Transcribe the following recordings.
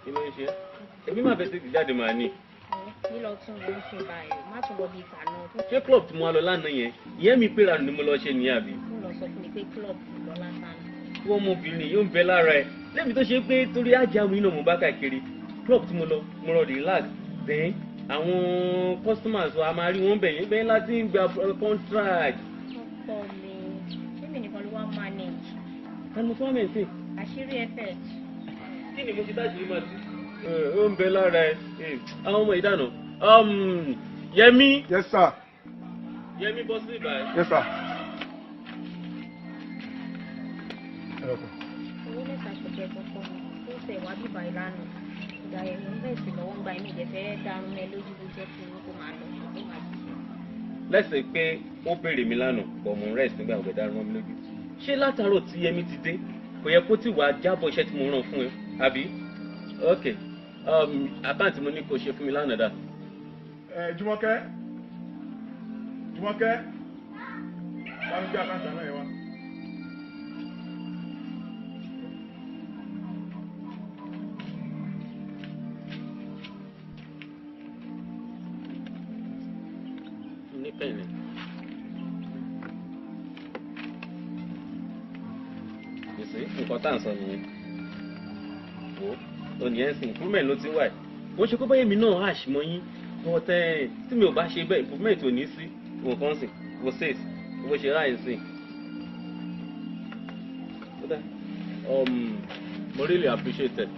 kí ló ń ṣe èmi máa fẹ́ sí ìjáde máa ní. nílọ tún ló ń ṣe báyìí má tún lọ bí ìtànà. ṣé club tí mo lọ lánàá yẹn ìyẹn mi pé ìranù ni mo lọ ṣe nìyẹn àbí. mo lọ sọ fún mi pé club lọ lásán. wọ́n ọmọbìnrin yóò ń bẹ lára ẹ̀ lẹ́mi tó ṣe pé torí ajámu iná mo bá káàkiri club tí mo lọ relax then àwọn customers wa máa rí wọn bẹ̀yẹn bẹ́ẹ̀ láti ń gba contract. ọkọ mi ṣé mi nìkan ló wá manage. ẹnu mo tún wá mẹ́sìn. àṣírí ẹ̀fẹ̀. kí ni mo ti dáṣìírí máa ti. ó ń bẹ lára ẹ àwọn ọmọ ìdáná. Yẹmí. Yes sir. Yẹmí bọ́ sí ìbàyẹn. Yes sir. owó mẹ́ta ṣọ̀jẹ̀ kọ̀ọ̀kan tó tẹ̀ wá bíbá ìlànà ìgbà ẹ̀rọ ń bẹ̀rẹ̀ sí lọ́wọ́ ń gba ẹ̀mí ìjẹ́fẹ́ dárún ẹ lójú bó jẹ́ kí kó máa lọ ṣùgbọ́n máa jù. lẹ́sẹ̀ pé ó béèrè mi lánàá bọ̀ mò ń rest nígbà ògbẹ́ dárún mi lójú. ṣé látàárọ̀ tí Yẹmí ti dé kò yẹ kó tí wàá jábọ̀ iṣẹ́ tí mo rán fún ẹ àbí? ok àkáǹtì mo ní kó ṣe fún mi lánàá dà. Jùmọ̀kẹ́ Jùmọ̀kẹ́ bá mi gbé àkáǹtì náà yẹn wá. ní pẹ̀lẹ́. gbèsè nǹkan tá à ń sọ nìyẹn. wo òní ẹ̀ ń sìn improvement ló ti wà ẹ̀. mo ṣe kó báyìí mi náà hash mọ́ yín but tí mi ò bá ṣe bẹ́ẹ̀ improvement ò ní sí ìwọ̀n kan sìn wo six wo ṣe ráì sìn. mo really appreciate it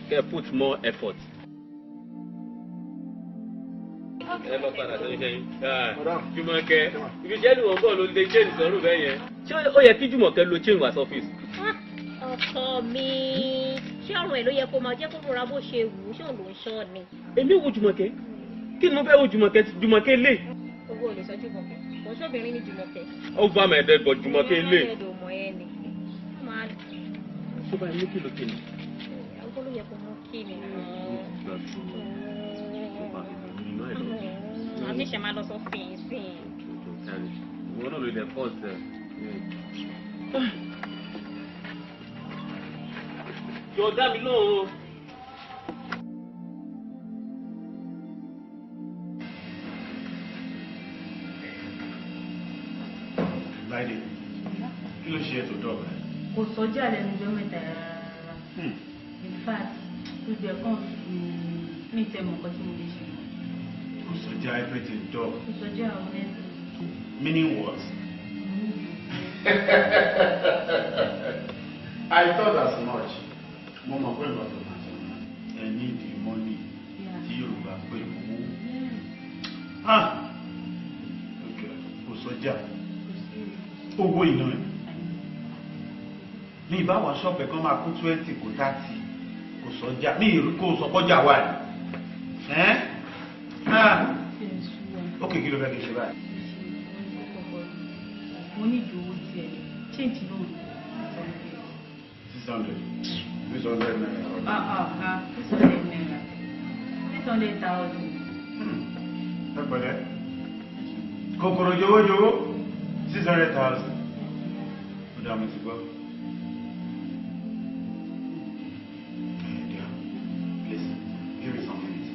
kẹ́ put more effort. ẹ lọ padà sẹ́yìn sẹ́yìn. Jùmọ̀kẹ́ ibi iṣẹ́ ni wọ́n bọ̀ ló lè chain sọ́rùn bẹ́ẹ̀ yẹn ṣé ó yẹ kí Jùmọ̀kẹ́ lo chain wá sọ́fíìsì. ọkọ mi ṣé ọ̀run ẹ̀ ló yẹ kó máa jẹ́ kó rọra bó ṣe wù ú ṣé òun ló ń ṣọ́ ni. èmi wo Jùmọ̀kẹ́ kí ni mo fẹ́ wo Jùmọ̀kẹ́ lè. owó ò lè sọ Jùmọ̀kẹ́ kò sóbìnrin ní Jùmọ̀kẹ́. ó bá mi ẹ̀dẹ̀ bọ̀ Jùmọ̀kẹ́ lè. ṣé báyìí ní kìlọ̀ kìlọ̀. ọkọ ló yẹ kó mú kí ni. àmì ṣe máa lọ sọ fìyìn. ìwọ náà ló lè pọ̀ sí ẹ. yóò dá mi lóhùn. Láìdé, kí ló ṣe ètò dọ́ọ̀bù rẹ̀? Kò sọ́jà lẹ́nu ọjọ́ mẹ́ta rárá. In fact, tó jẹ́ kàn ní ìtẹ̀mọ̀ nǹkan tí mo lè ṣe. Kò sọ́jà everything dog. Kò sọ́jà honestly. Meaning what? I thought as much. Mo mọ̀ pé ìgbà tó máa sọ náà. Ẹ ní ìdí mọ́nì tí Yorùbá pé owó. Kò sọ́jà. Owó iná ẹ̀. Ní ìbáwọ̀ ṣọ́ọ̀pù kan máa kú 20 kó 30. Kò sọ́jà. Ní ìrú kó sọ́kọ́jà wà ní. Ó kìí kí ló fẹ́ kí ṣe báyìí. Mo ní ìdí owó tiẹ̀ change lóru. 600. 600 naira. 600 naira. 600,000. Ẹ pẹ̀lẹ́. Kòkòrò jowójowó 600,000. Ó dá mi ti gbọ́. Please, give me some minutes.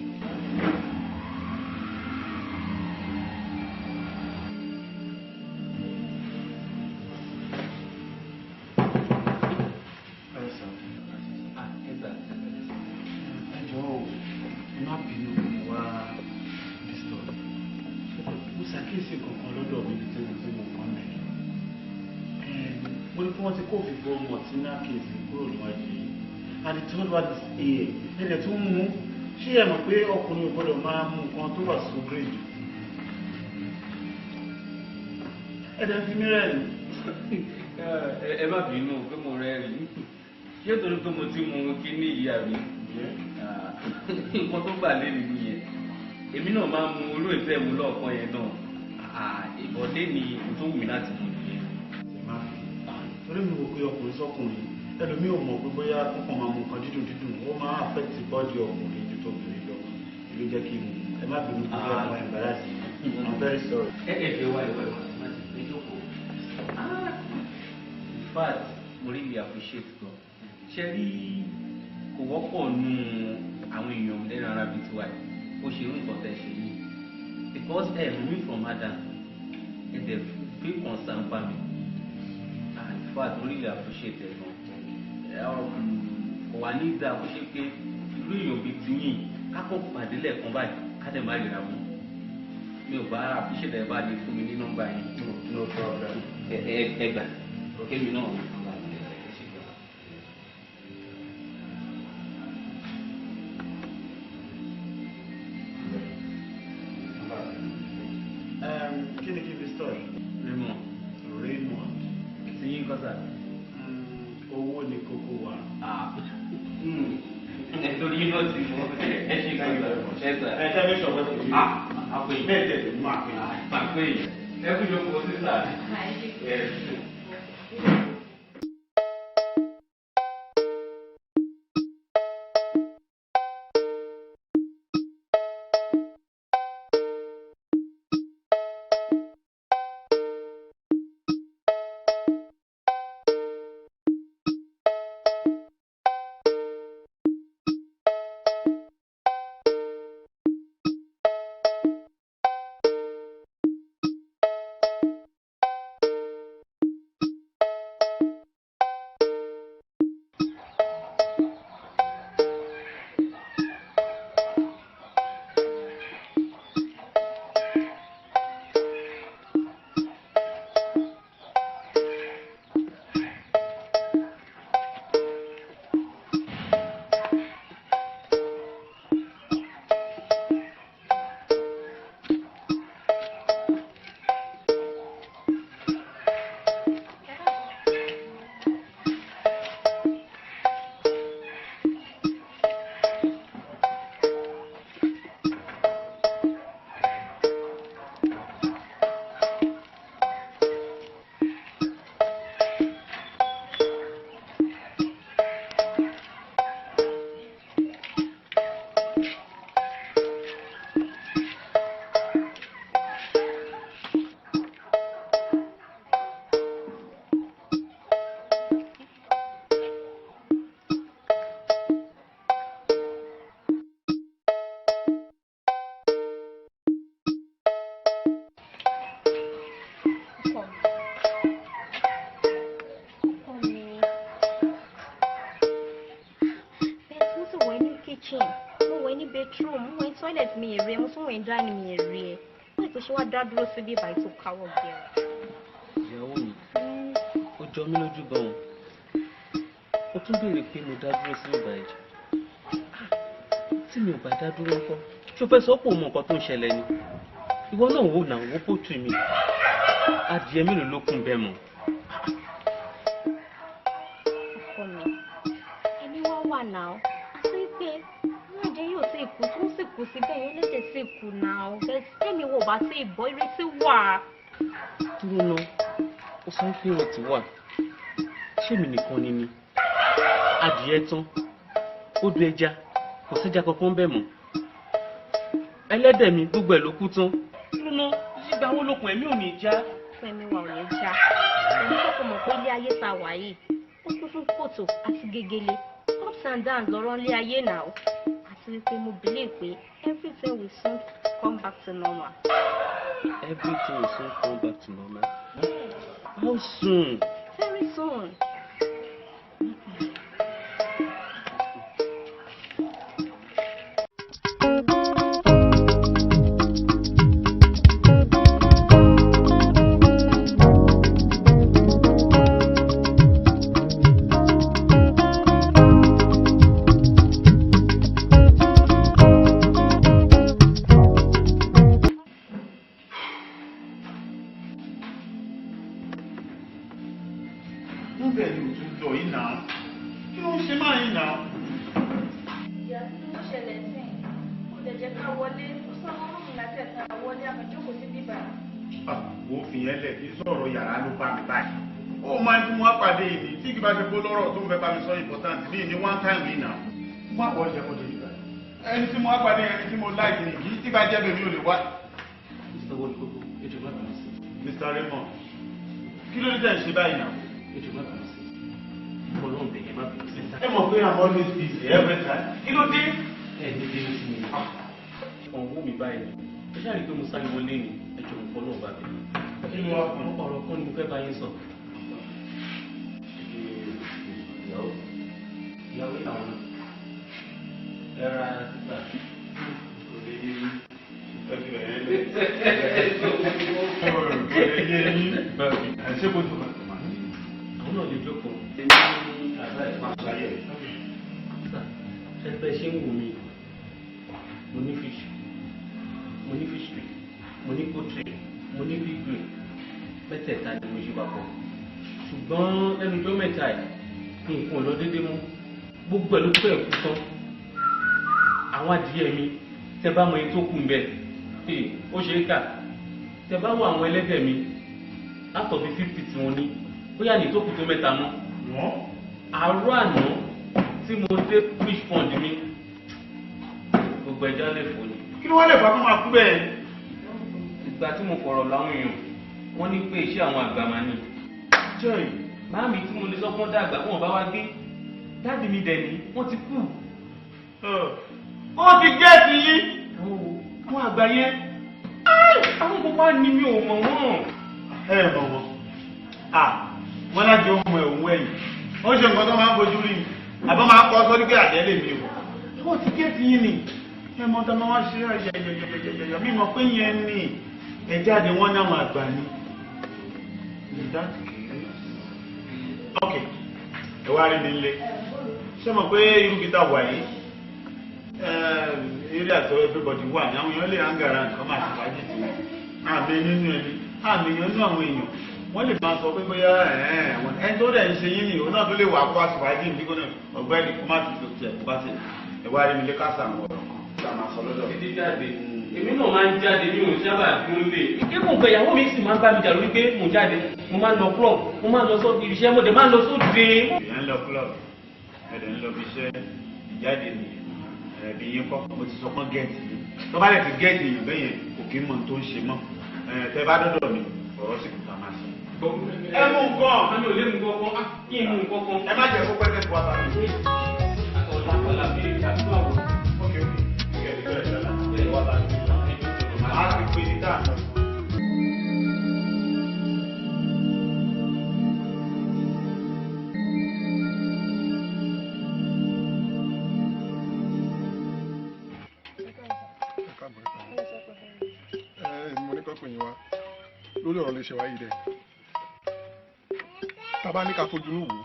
Wọ́n ti kó fìfọ́ mọ̀tínà kìí kúrò níwájú yìí and the third one is here ẹ̀lẹ̀ tó ń mú ṣé ẹ mọ̀ pé ọkùnrin ò gbọ́dọ̀ máa mú nǹkan tó wà so great ẹ̀dẹ̀ fi mí rẹ́rìn. ẹ má bínú pé mo rẹ́rìn ṣé torí pé mo ti mú kíní ìyá mi nǹkan tó gbà lé nínú yẹn èmi náà máa ń mu olú ìfẹ́ mu lọ́ọ̀kan yẹn náà ìbọ̀dé ni tó wù mí láti mú nìyẹn. torí mi wò pé ọkùnrin sọkùnrin ẹlòmíì ò mọ̀ pé bóyá kọ́kàn máa mú nǹkan dídùn dídùn ó máa affect body ọkùnrin ju tóbìnrin lọ ìlú jẹ́ kí n ẹ má bínú pé ọmọ embarrass I'm very sorry. ẹ wá má ti pé jókòó. In fact mo really appreciate God ṣe rí kò wọ́pọ̀ nù àwọn èèyàn lẹ́nu ara bíi tiwa yìí ó ṣe irú nǹkan tẹ̀ ṣe yìí because ẹ mú mi from Adam ẹ dẹ̀ fi concern bá mi and in fact I really appreciate ẹ gan kò wá ní ìdá kó ṣe pé irú èèyàn bíi tiyín kákó pàdé lẹ́ẹ̀kan báyìí ká dẹ̀ má ríra mọ́ mi ò bá appreciate ẹ bá lè fún mi ní nọ́mbà yẹn no problem ẹ gbà kémi náà. Raymond. Ti yín kọ́ sà. Owó ni kókó wa. Nítorí yín náà ti mọ ẹ ṣe kọ́ sà. Ẹ ṣe mi sọ̀rọ̀ sí i. Àpè yìí. Bẹ́ẹ̀ tẹ̀lé ní máa pè é. Àpè yìí. Ẹ kú ìjókòó sí sà. Toilet mi èrè mo tún wẹ̀ dání mi èrè ẹ̀ wọ́n ètò ṣe wá dá dúró síbí ìbàyí tó káwọ́ gẹ̀rẹ́. Ìyàwó mi ó jọ mí lójú gan-an ó tún béèrè pé mo dá dúró sí ìbàyí tí mi ò bá dá dúró ńkọ́ ṣó fẹ́ sọ pé òun mọ nǹkan tó ń ṣẹlẹ̀ ni ìwọ náà wò náà wò pòtù mi adìẹ mélòó ló kún bẹ́ẹ̀ mọ́. Ọkọ mi ẹni wá wà náà àti pé oúnjẹ yóò sì kú tó sì kú síbẹ̀ yóò lédè sí kù náà tẹ́mi wò bá sí ìbọn ìrètí wà. dúró náà ó sọ pé ìrètí wà ṣé mi nìkan ni adìẹ tán odò ẹja kò sẹ́jà kankan bẹ́ẹ̀ mọ́ ẹlẹ́dẹ̀ mi gbogbo ẹ̀ ló kú tán dúró náà ìgbà wo lókun ẹ̀mí ò ní já. Fẹ́mi wà ò ní já ẹni kọ́kọ́ mọ̀ pé ilé ayé ta wà yìí ó kún fún kòtò àti gegele ups and downs lọ́rọ̀ ilé ayé náà àti wípé mo believe pé everything will soon come back to normal. Everything will soon come back to normal. How soon? Very soon. Important ní ní one time yìí náà fún àpọ̀ ọ̀jẹ̀ kò dé ìgbà ẹni tí mo wá pàdé ẹni tí mo láìsí ní kì í tí bá jẹ́ bèmí ò lè wá. Mr. Wolkoko ètò bá bàmí sí. Mr. Raymond kí ló dé tẹ̀ ń ṣe báyìí náà. Ètò bá bàmí sí. Ọlọ́run bẹ̀yẹ má bẹ̀rù sí. Ẹ mọ̀ pé I'm always busy every time. Kí ló dé? Ẹ ní bẹ̀rù sí mi. Ọ̀hún mi báyìí ni. Ẹ ṣáà rí pé mo sáré wọlé ni ẹjọ́ mi fọ́ náà bá mi. Kí ló wá fún un? Ọ̀rọ̀ kan ni mo fẹ́ bá yín sọ. Ìyàwó làwọn ẹ̀ra títà òde yìí. Ṣé kò tó máa tó máa? Àwọn náà lè jókòó. Ẹgbẹ́ ṣe ń wò mí. Mo ní fish. Mo ní fish tree. Mo ní poultry. Mo ní big green. Mẹ́tẹ̀ẹ̀ta ni mo ṣe papọ̀. Ṣùgbọ́n lẹ́nu ọjọ́ mẹ́ta yìí nǹkan ò lọ déédéé mú. Gbogbo ẹ̀ ló fẹ́ kú tán. Àwọn adìyẹ mi tẹ bá mọ èyí tó kù ń bẹ. Ó ṣe é kà. Tẹ bá wo àwọn ẹlẹ́dẹ̀ mi látọ̀ bí 50 tí wọ́n ní. Bóyá ní tó kù tó mẹ́ta mọ́. Àárọ̀ àná tí mo dé fish pond mi gbogbo ẹja lè fò ní. Kí ló wá lè fà fún máa kú bẹ́ẹ̀? Ìgbà tí mo fọ̀rọ̀ láwọn èèyàn wọ́n ní pé iṣẹ́ àwọn àgbà máa ní. Joy, Máàmì tí mo lè sọ fún dàgbà wọn bá wá gbé dáàdì mi dẹ̀ ní wọ́n ti kú. ó ti jẹ́ ti yí. Àwọn àgbà yẹn àwọn gbogbo á ní mi ò mọ̀ wọ́n. Ẹ mọ̀ wọ́n. Wọ́n láti ohun ẹ̀hún ẹ̀yìn. Ó ṣe nǹkan tó máa ń fojú rí. Àbọ̀ máa kọ́ sọ́dí pé àjẹ́ lè mi o. Ó ti jẹ́ ti yí ni. Ẹ mọ̀ tó máa wá ṣe ayẹyẹyẹyẹyẹ mímọ̀ pé yẹn ni ẹ̀jáde wọ́n náà àgbà ni. Ok, ẹ wá rí mi nílé. Ṣé mọ̀ pé irú gítà wà yìí? Eré àtọ́ everybody wà ní àwọn èèyàn lè hangara nǹkan máa ṣe fàájì sí wọn. Àmì nínú ẹni, àmì èèyàn nínú àwọn èèyàn. Wọ́n lè máa sọ pé bóyá ẹni tó dẹ̀ ń ṣe yín ni òun náà tó lè wà kó àṣìfàájì nígbó náà ọ̀gbẹ́ni kó má ti tó tiẹ̀ kó bá ṣe. Ẹ wá rí mi lé kásà àwọn ọ̀rọ̀ kan. Ṣé a máa sọ lọ́dọ̀? Títí jáde. Èmi náà máa ń jáde ní òun sábà dúró lé. Kíkún pé ìyàwó mi sì máa ń bá mi jà lórí pé mo jáde. Mo máa ń lọ club, mo máa ń lọ sọ́ọ́ ibi iṣẹ́, mo dẹ̀ máa ń lọ sóde. Èèyàn ń lọ club, ẹ̀dẹ̀ ń lọ bí iṣẹ́ ìjáde nìyẹn. Ẹ̀bí yín kọ́ mo ti sọ pọ́n gẹ́ẹ̀tì yìí. Tó bá lè ti gẹ́ẹ̀tì yìí bẹ́yẹn kò kí ń mọ tó ń ṣe mọ́. Tẹ bá dọ́dọ̀ mi, ọ̀rọ̀ sì kò tá máa ṣe. Ẹ mú nǹkan. Àmì ò lè mú nǹkan. Kí n mú nǹkan. Ẹ má jẹ́ kó pẹ́ kẹ́kọ̀ọ́ bá mi. Ọ̀la bí ìdásíwò àwọn. Ókè ókè, ìgbẹ́ ìgbẹ́ ìjọba. Ẹ wá bá mi. Màá ti pè ní dáàbò. Mo ní kọ́kọ́ yín wá lórí ọ̀rọ̀ lè ṣe wáyé dẹ̀. Tàbá ní ká fojú ní wò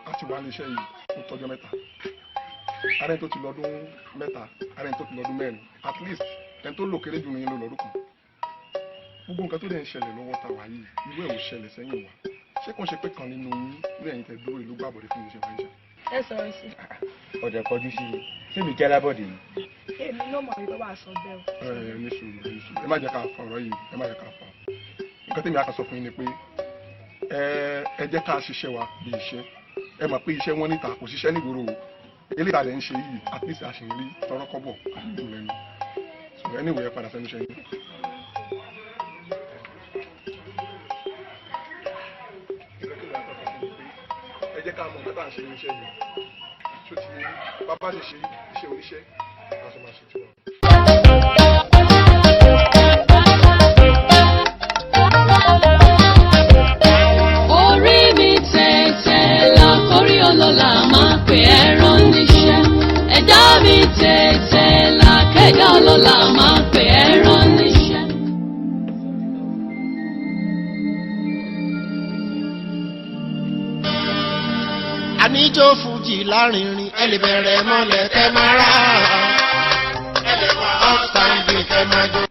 á ti wá léṣẹ́ yìí tó tọ́jọ́ mẹ́ta. Ààrẹ tó ti lọ́dún mẹ́ta, ààrẹ tó ti lọ́dún mẹ́rin, at least ẹni tó lò kéré jù nìyẹn ló lọ́dún kan. Gbogbo nǹkan tó dẹ̀ ń ṣẹlẹ̀ lọ́wọ́ ta wáyé irú ẹ̀ ò ṣẹlẹ̀ sẹ́yìn wá. Ṣé kàn ṣe pé kan nínú yín ní ẹ̀yìn tẹ̀ dúró ìlú gbàbọ̀dé fún iṣẹ́ wáyé ṣá? Ẹ sọ̀rọ̀ sí. Ọ̀dẹ̀ kọjú sí mi ṣé mi jẹ́ alábọ̀dé ni. Èmi náà mọ̀ wípé wà á sọ bẹ́ẹ̀ o. Ní sùúrù ẹ má jẹ́ ká fa ọ̀rọ̀ yìí ẹ má jẹ́ ká fa. Nǹkan tèmi á kà sọ fún yín ni pé ẹ jẹ́ ká ṣiṣẹ́ wa bí iṣẹ́. Ẹ mọ̀ pé iṣẹ́ wọn níta kò ṣiṣẹ́ nígboro o. Eléyìí àlẹ́ ń ṣe yìí at least àṣeyọrí tọrọkọ́bọ̀ àdúgbò lẹ́nu. So anyway ẹ padà sẹ́nu iṣẹ́ yín. Ẹ jẹ́ ká mọ̀ nǹkan tá à ń ṣe ní iṣẹ́ yìí. Ṣó ti bàbá ṣe ṣe iṣẹ́ oníṣẹ́ àti máa ṣe tiwọn. Orí mi tẹ̀tẹ̀ la kórí ọlọ́lá máa pè é rán níṣẹ́. Ẹ̀dá mi tẹ̀tẹ̀ la kẹ́dá ọlọ́lá máa pè é rán níṣẹ́. Àníjó fújì lárinrin ẹ lè bẹ̀rẹ̀ mọ́lẹ̀ kẹ́ máa rà ẹ lè wá ọ̀sán-dì kẹ́ máa jó.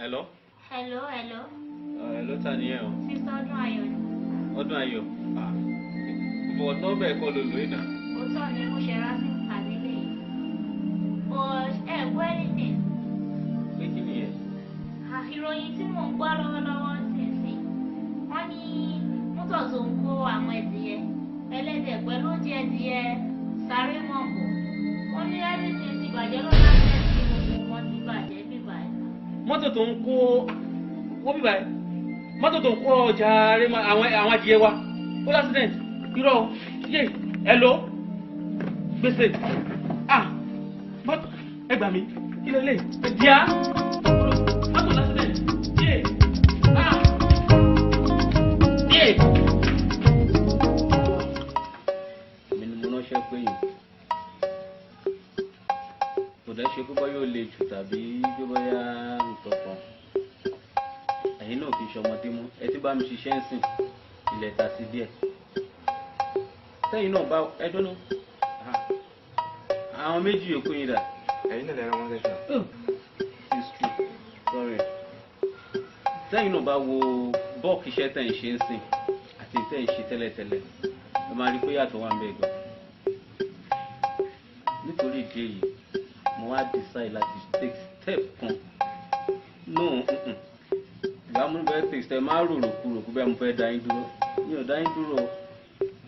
Hello? Hello. Hello ta ni ẹ o? Sísọ ọdún ayọ̀ ni. Ọdún ayọ̀. Ìbọ̀ ọ̀tọ́ bẹ́ẹ̀ kọ́ ló lò é náà. Òótọ́ ni mo ṣe rántí pàdé lẹ́yìn. But ẹ gbọ́ anything. Pé kí ni yẹn? Ìròyìn tí mò ń gbọ́ lọ́wọ́lọ́wọ́ sínsìn. Wọ́n ní mọ́tò tó ń kó àwọn ẹ̀dìyẹ ẹlẹ́dẹ̀ pẹ̀lú oúnjẹ ẹ̀dìyẹ sáré mọ̀ọ́kọ̀. Wọ́n ní everything ti bàjẹ́ lọ́la tẹ̀sí gbogbo wọn ti bàjẹ́ bíbá ẹ̀. Mọ́tò tó ń kó wọ́n bíbá ẹ̀. Mọ́tò tó ń kó ọjà àwọn adìyẹ wa. Ó lásìdẹ̀ntì. irọ́ yé hello gbèsè but ẹ gbà mí kí ló lè díà mọ́tò lásìlẹ̀ yé yé. èmi ni mo ránṣẹ́ pé yìí kò dẹ́ ṣe pé bọ́ yóò le jù tàbí pé bóyá nǹkan kan ẹ̀yin náà kì í ṣọmọdé mọ́ ẹ ti bá mi ṣiṣẹ́ ń sìn ilẹ̀ ta sí díẹ̀ sẹ́yìn náà bá ẹjọ́ náà àwọn méjì yòókù yín dà. ẹ̀yin náà lẹ́nu wọn sẹ́sà. it's true sorry sẹ́yìn náà bá wo bọ́ọ̀kì iṣẹ́ tẹ̀ ń ṣe ń sìn àti tẹ̀ ń ṣe tẹ́lẹ̀tẹ́lẹ̀ ẹ máa rí pé yàtọ̀ wà ń bẹ̀ gan. nítorí ìdí èyí mo wá decide láti take step kan no ìgbà mo fẹ́ take step máa rò rògbò bẹ́ẹ̀ mo fẹ́ dá yín dúró mi ò dá yín dúró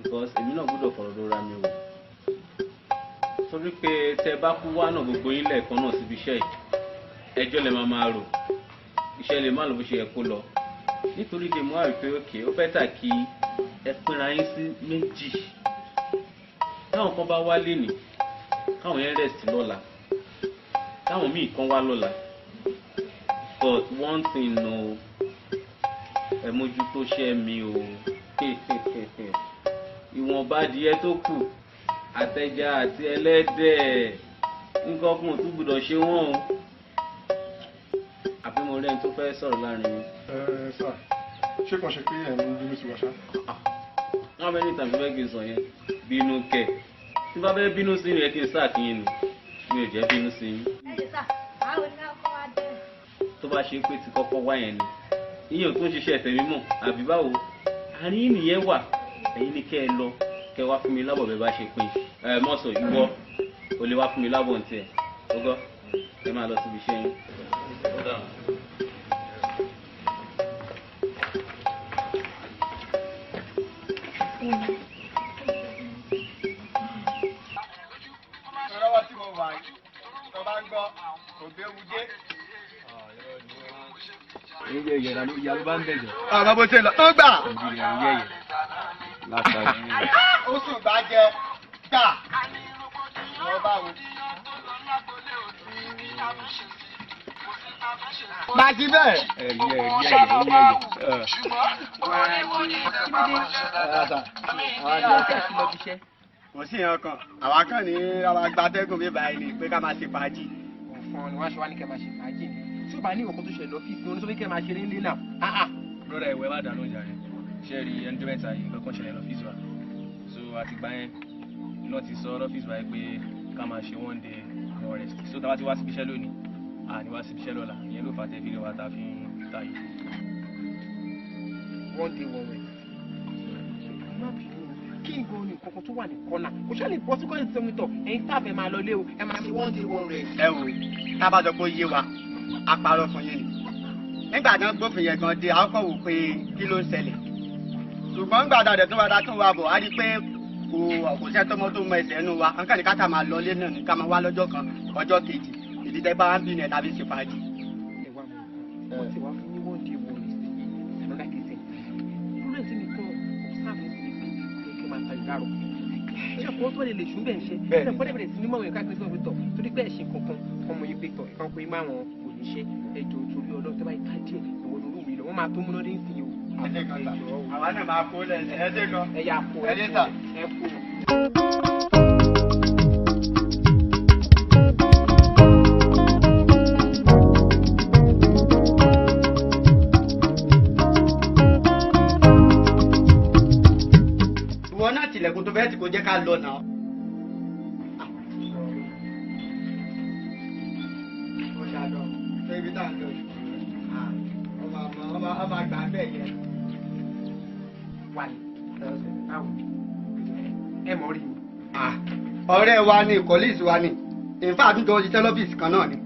because èmi náà gbọ́dọ̀ fọ̀rọ̀ lóra mi wò torí pé tẹ́ bá kú wá náà gbogbo yín lẹ́ẹ̀kan náà síbi iṣẹ́ yìí ẹjọ́ lè máa rò iṣẹ́ lè má lọ bó ṣe yẹ kó lọ nítorí dè mọ́ àrí pé òkè ó fẹ́ tà kí ẹ pínra yín sí méjì táwọn kan bá wá lénìí káwọn yẹn rest lọ́la táwọn míì kan wá lọ́la but one thing no ẹ mójútó ṣẹ́ mi o ìwọ̀nba adìyẹ tó kù àtẹja àti ẹlẹ́dẹ̀ nǹkan kan tó gbọ́dọ̀ ṣe wọ́n o àbí mo rí ẹni tó fẹ́ sọ̀rọ̀ láàrin yín. sà ṣé kàn ṣe pé ẹ̀ ń bínú sí wa ṣá. wọ́n bẹ ní ìtàn tó fẹ́ kí n sọ yẹn bínú kẹ̀ tí bá fẹ́ bínú sí yẹn kí n sáà kí yín nù mi ò jẹ́ bínú sí yín. tó bá ṣe pé ti kọ́kọ́ wá yẹn ni ìyẹn ò tún ṣiṣẹ́ ẹ̀fẹ̀ mímọ́ àbí báwo àárín yìí nìyẹn wà ẹ̀yin ni kẹ́ ẹ lọ kẹ́ wá fún mi lábọ̀ bẹ́ẹ̀ bá ṣe pín mọ́sọ̀ ìwọ o lè wá fún mi lábọ̀ ntẹ̀ ọgọ́ ẹ máa lọ síbi iṣẹ́ yín. lọ́wọ́ tí mo wà yìí tó bá ń gbọ́ ògbéwúdé. Oúnjẹ ìyẹ̀rà ló yà ló bá ń bẹ̀jẹ̀. Àwọn bó ṣe lọ tó gbà. Nàìjíríà ń yẹ̀yẹ̀. Látàrí. Ó sùn bá jẹ gbà. Wọ́n bá wo. Bàtí bẹ́ẹ̀. Kò sí ìyẹn kan, àwa kàn ní àwa gbatẹ́gùn bí báyìí ni pé ká máa ṣe fàájì. Ọ̀fọ̀n ni wọ́n ṣe wá ní kẹ́ máa ṣe fàájì ni. Tí ó bá ní ìwọ̀n tó ṣẹlẹ̀ ọ́fíìsì ní oníṣòwò kẹ́ máa ṣe nílé náà. Lọ́dà ìwé má dáná ìjà rẹ̀. Ṣé rí ẹni tó mẹ́ta yìí nǹkan kan ṣẹlẹ̀ lọ́fíìsì wa? So àti gbá yẹn, iná ti sọ lọ́fíìsì wa pé ká máa ṣe one day no rest. So tá a bá ti wá síbi iṣẹ́ lónìí, àní wá síbi iṣẹ́ lọ́la. Ìyẹn ló fà á tẹ́ fílẹ̀ wa ta fi ń ta yìí. One day one rest. Kí n gbọ́ ní nǹkan tó wà ní kọ́nà kò ṣáà lè bọ́ sí kọ́nà tí wọ́n tọ̀ ẹ̀yin táàbẹ̀ máa lọ lé o ẹ máa ṣe one day one rest. ẹ wò tá a bá sọ pé ó yé wa a parọ́ fún yín ni nígbà tí wọ́n gbófin yẹn gan dé a kọ̀ wò pé kí ló ń ṣẹlẹ̀ ṣùgbọ́n nígbà tá a dẹ̀ tún wá tún wá bọ̀ a rí i pé kò sẹ́ tọmọ tó mọ ẹsẹ̀ nù wa nǹkan ní ká tà máa lọ lé náà ní ká máa wá lọ́jọ́ kan ọjọ́ kejì ìdí tẹ́ bá ń bí nẹ̀ tàbí ṣe fàájì. ẹ wá mọ wọn ti wá fún ní one day one rest another case prudence ni kan observe ní kí máa ta ìdárò ṣé kò tó lè lè ṣùgbọ́n ẹ̀ ṣe ṣe kọ́ dẹ̀bẹ̀rẹ̀ sí ní mọ̀wé ká gbé sọ́wọ́ tọ̀ torí pé ẹ̀ṣin kankan ọmọ yìí pé tọ̀ ìkan pé má wọn kò ní ṣe ẹjọ́ torí ọlọ́run tó bá yìí ká díẹ̀ ìwọ lórí mi lọ wọ́n máa tó múná dé sí i o. àwa náà máa kó lẹ́sẹ̀ ẹ dé gan. ẹ yà kó ẹ kó. ìwọ náà tilẹ̀kùn tó fẹ́ẹ́ tí kò jẹ́ ká lọ náà. ó ṣàlọ ṣé ibi tá à ń lọ yìí ọmọ àgbà bẹ́ẹ̀ yẹn. wà ní báwo ẹ mọ̀ rí mi. ọ̀rẹ́ wa ni colleagues wa ni in fact àdúgbò ṣiṣẹ́ lọ́fíìsì kan náà ni.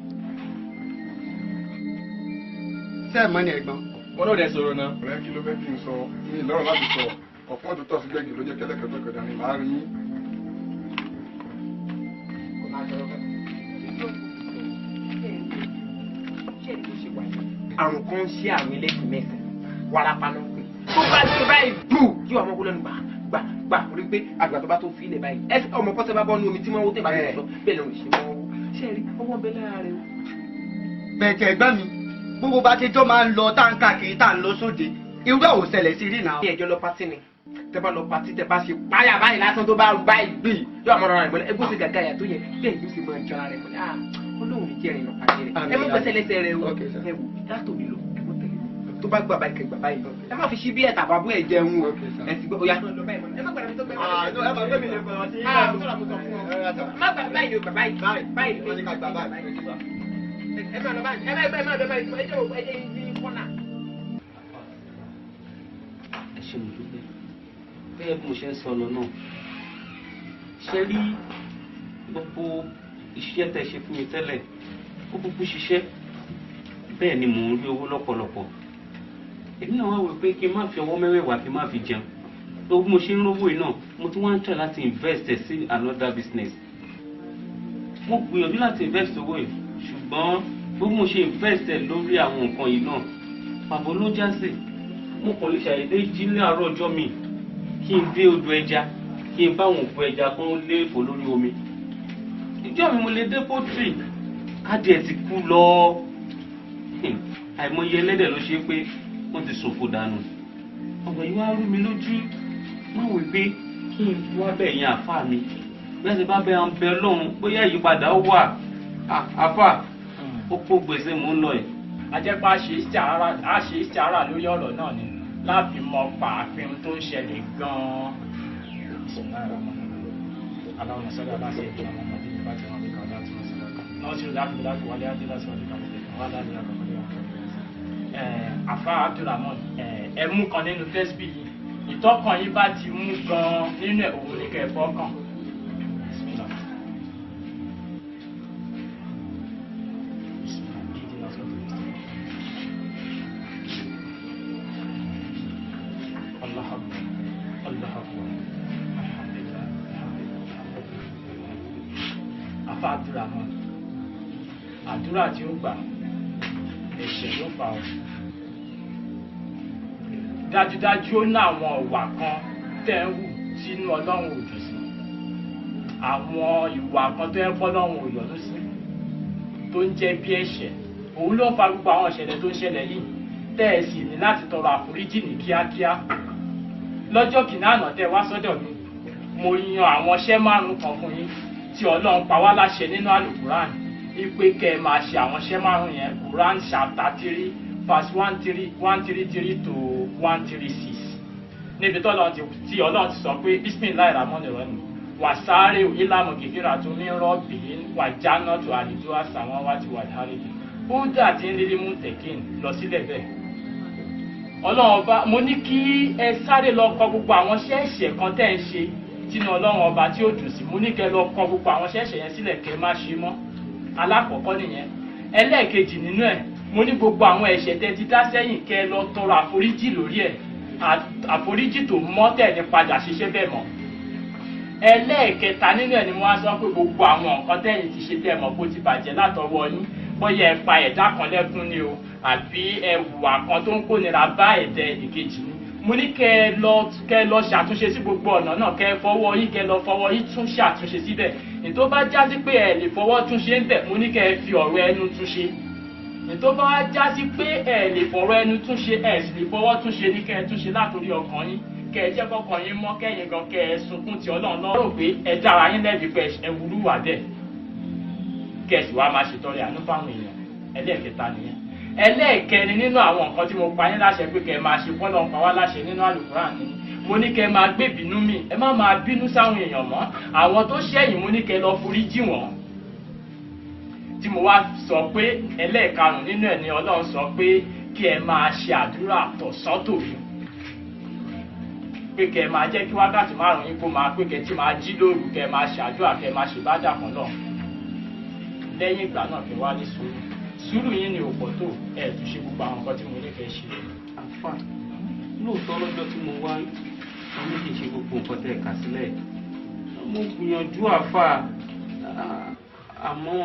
ṣé ẹ̀ mọ́ ni ẹ̀gbọ́n. Wọ́n ló dẹ̀ sọ̀rọ̀ náà. ọ̀rẹ́ kí ló fẹ́ kí n sọ ní ìlọrọ̀ láti sọ ọ̀pọ̀ tó tọ̀ sí gbẹ̀gì ló jẹ́ kẹ́lẹ́kẹ́lẹ́kẹ́dà ni màá rí yín. àrùn kan ń ṣe àwọn eléyìí mẹ́sàn-án wàràpá ló ń pè. tó bá ṣe báyìí bù yóò àwọn ọmọkùnrin gbà gbà orí pé àgbà tó bá tó fi ilẹ̀ báyìí ẹ ọmọ kọ́sẹ́ bá bọ́ nu omi tí wọ́n wó tẹ̀ bá ti sọ bẹ́ẹ̀ lọ́rùn ṣe mọ́ ṣe rí ọwọ́ bẹ lára rẹ o. bẹ̀ẹ̀kẹ̀ ẹ̀gbọ́n mi gbogbo bá ti jọ máa ń lọ tá à ń káàkiri tá à ń lọ sóde irú ẹ̀ ò ṣẹlẹ̀ sí rí náà. bí ẹjọ́ lọ pátí ni tẹ bá lọ pátí tẹ bá ṣe páyà báyìí lásán tó bá gbá ìgbé yóò àmọ́ ọ̀rọ̀ rẹ̀ mọ́lẹ̀ ẹgbẹ́ ó sì gàgà yà tó yẹ bẹ́ẹ̀ yóò sì máa jọra rẹ̀ mọ́lẹ̀ olóhùn ní jẹ́rìí lọ pàdé rẹ̀ ẹ má gbẹ́sẹ̀ lẹ́sẹ̀ rẹ̀ o ẹ wò látòmí lọ ẹ mọ́ tẹ̀lé tó bá gbà báyìí kẹgbà báyìí ẹ má fi ṣí bí ẹ̀tà bàbú ẹ̀ jẹun o ẹ sì gbọ́ oya ẹ má gbàdá mi tó gbẹ ẹ ṣe mo dúpẹ́ bẹ́ẹ̀ bí mo ṣe ń sọ lọ náà ṣe rí gbogbo iṣẹ́ tẹ́ ṣe fún mi tẹ́lẹ̀ ó kúkú ṣiṣẹ́ bẹ́ẹ̀ ni mò ń rí owó lọ́pọ̀lọpọ̀ èmi náà wá wò pé kí n má fi ọwọ́ mẹ́wẹ̀ẹ̀wá kí n má fi jẹun tó bí mo ṣe ń rówó yìí náà mo tún wá ń tẹ̀ láti invest sí another business mo gbìyànjú láti invest owó yìí ṣùgbọ́n bí mo ṣe invest lórí àwọn nǹkan yìí náà pàbó ló já sí mo kàn lè ṣàyẹ̀dé jí ní àárọ̀ ọjọ́ mi kí n dé odò ẹja kí n bá àwọn òkú ẹja kan lé èfò lórí omi ìjọ mi mo lè dé pọ́tírì adìẹ ti kú lọ àìmọye ẹlẹ́dẹ̀ ló ṣe pé wọ́n ti ṣòfò dànù ọ̀gbọ̀n yìí wá rú mi lójú má wí pé kí n wá bẹ̀ yẹn àfà mi bí wọ́n ti bá bẹ àwọn bẹ lọ́hùn bóyá ìyípadà wà àfà ó kó gbèsè mò ń lọ ẹ̀. ajẹ́pá ṣe ìṣàrà lórí ọ̀rọ̀ náà ni láti mọ pàápín tó ń ṣẹlẹ̀ gan-an. aláwọn sọ́dọ̀ aláṣẹ ìjọba ọmọ ọmọdé nípa tí wọ́n fi kàn láti wọ́n sílẹ̀ náà tí ó láti láti wọlé adé láti wọlé kàn wọ́n láti láti wọlé wọn. àfa abdulrahman ẹ̀mú kan nínú fẹ́sbì yìí ìtọ́kàn yín bá ti mú gan-an nínú ẹ̀ òun ní kẹfọ́ kan. àfa abdulrahman àdúrà tí ó gbà ẹ̀ṣẹ̀ ló fà ọ́ dájúdájú ó ní àwọn ìwà kan tẹ́ ń hù sínú ọlọ́run òjò sí àwọn ìwà kan tó ń bọ́ lọ́run òyọ̀nú sí tó ń jẹ́ bí ẹ̀ṣẹ̀ òun ló fa gbogbo àwọn ìṣẹ̀lẹ̀ tó ń ṣẹlẹ̀ yìí tẹ́ ẹ sì ní láti tọrọ àforíjì ní kíákíá lọ́jọ́ kìíní àná tẹ́ wá sọ́dọ̀ mi mo yan àwọn iṣẹ́ 5 kan fún yín tí ọlọ́run pa wá láṣẹ nínú àlùkùránì wípé kẹ́ ẹ máa ṣe àwọn iṣẹ́ 5 yẹn Quran chapter 3 verse 133 to 136 níbi tí ọlọ́run ti sọ pé bismillahir rahmanir rahim wàsáárẹ̀ ìlànà gègéra tó ní rọ́ọ̀bì wàjánà tó àlejò àsàwọn wá ti wà lárẹ́bì búdà tí ń rírí mú tẹ̀kín lọ sílẹ̀ bẹ́ẹ̀. ọlọ́run ọba mo ní kí ẹ sáré lọ kọ gbogbo àwọn ṣẹ́ẹ̀ṣẹ̀ kan tẹ́ ń ṣe tínú ọlọ́run ọba tí ó dùn sí mo ní kẹ́ lọ kọ gbogbo àwọn ṣẹ́ẹ̀ṣẹ̀ yẹn sílẹ̀ kẹ́ má ṣe mọ́ alákọ̀ọ́kọ́ nìyẹn. ẹlẹ́ẹ̀kejì nínú ẹ̀ mo ní gbogbo àwọn ẹ̀ṣẹ̀ tẹ́ ti dá sẹ́yìn kẹ́ lọ tọrọ àforíjì lórí ẹ̀ àforíjì tó mọ́ tẹ̀ ní padà ṣiṣẹ́ bẹ́ẹ̀ mọ́. ẹlẹ́ẹ̀kẹta nínú ẹ̀ ni mo wá sọ pé gbogbo àwọn nǹkan tẹ́yìn ti ṣe tẹ́ mọ̀ kó ti bàjẹ́ látọwọ́ yín bóyá ẹ pa ẹ̀dá kan lẹ́kún ni o àbí ẹ hùwà kan tó ń kónira bá ẹ̀dá ẹnìkejì ni mo ní kẹ́ lọ ṣàtúnṣe sí gbogbo ọ̀nà náà kẹ́ fọwọ́ yín kẹ́ lọ fọwọ́ yín tún ṣàtúnṣe síbẹ̀ ètò bá já sí pé ẹ lè fọwọ́ túnṣe ń bẹ̀ mo ní kẹ́ fi ọ̀rọ̀ ẹnu túnṣe ètò bá wá já sí pé ẹ lè fọ̀rọ̀ ẹnu túnṣe ẹ sì lè fọwọ́ túnṣe ní kẹ́ túnṣe látòrí ọkàn yín kẹ́ ẹ jẹ́ kọ́kàn yín mọ́ kẹ́yìn gan kẹ́ ẹ sunkún ti Ọlọ́run lọ́rùn pé ẹ dára yín lẹ́bi pé ẹ wúrú wà bẹ́ẹ̀ kẹ́ ẹ sì wá máa ṣètọrẹ àánú fáwọn èèyàn ẹlẹ́ẹ̀kẹta nìyẹn ẹlẹ́ẹ̀kẹrin nínú àwọn nǹkan tí mo pa yín láṣẹ pé kẹ́ ẹ máa ṣe bọ́lọ̀ ń pa wá láṣẹ nínú àlùkùránì mo ní kẹ́ ẹ máa gbé bínú mi ẹ má máa bínú sáwọn èèyàn mọ́ àwọn tó ṣẹ̀yìn mo ní kẹ́ ẹ lọ forí jì wọ́n tí mo wá sọ pé ẹlẹ́ẹ̀karùn nínú ẹ̀ ni Ọlọ́run sọ pé kí ẹ máa ṣe àdúrà tọ̀sán tòru pé kẹ́ ẹ máa jẹ́ kí wákàtí 5 yín kó máa pé kẹ́ ẹ ti máa jí lóru kẹ́ ẹ máa ṣàdúrà kẹ́ ẹ máa ṣèbádà kan náà lẹ́yìn ìgbà náà kẹ́ wá ní sùúrù yín ni òpó tó ẹ̀ tún ṣe gbogbo àwọn nǹkan tí mo ní kẹ́ ṣe. àfà lóòótọ́ lọ́jọ́ tí mo wá wọn ní kí n ṣe gbogbo nǹkan tẹ́ ẹ kà sílẹ̀ mo gbìyànjú àfà àmọ́.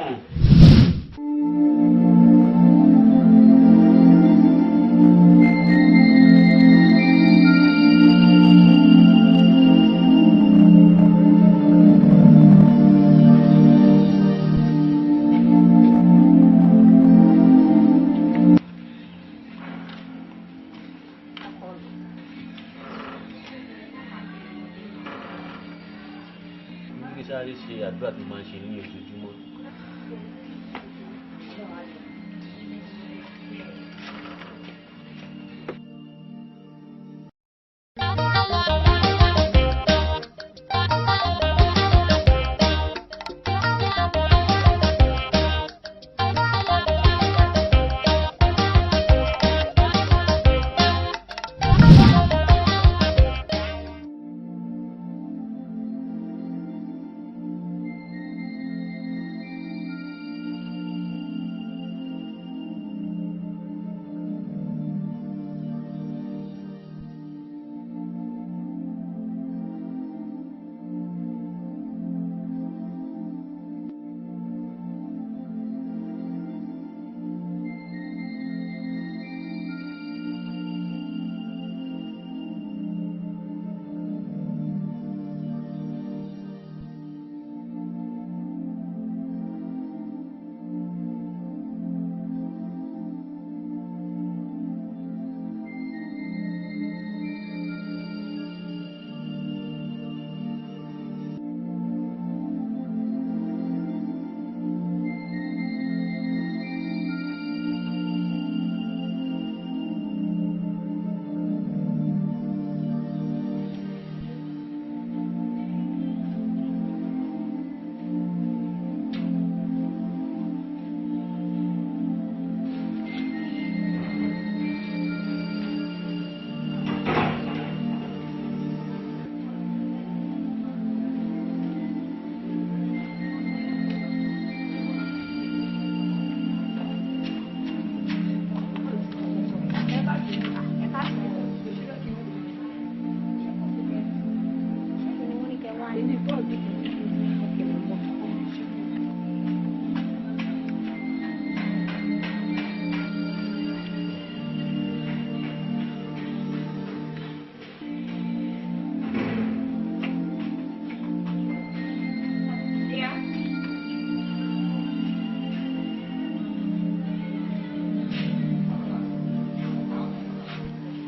sáré ṣe àdúrà tó máa ń ṣe ní ojoojúmọ́.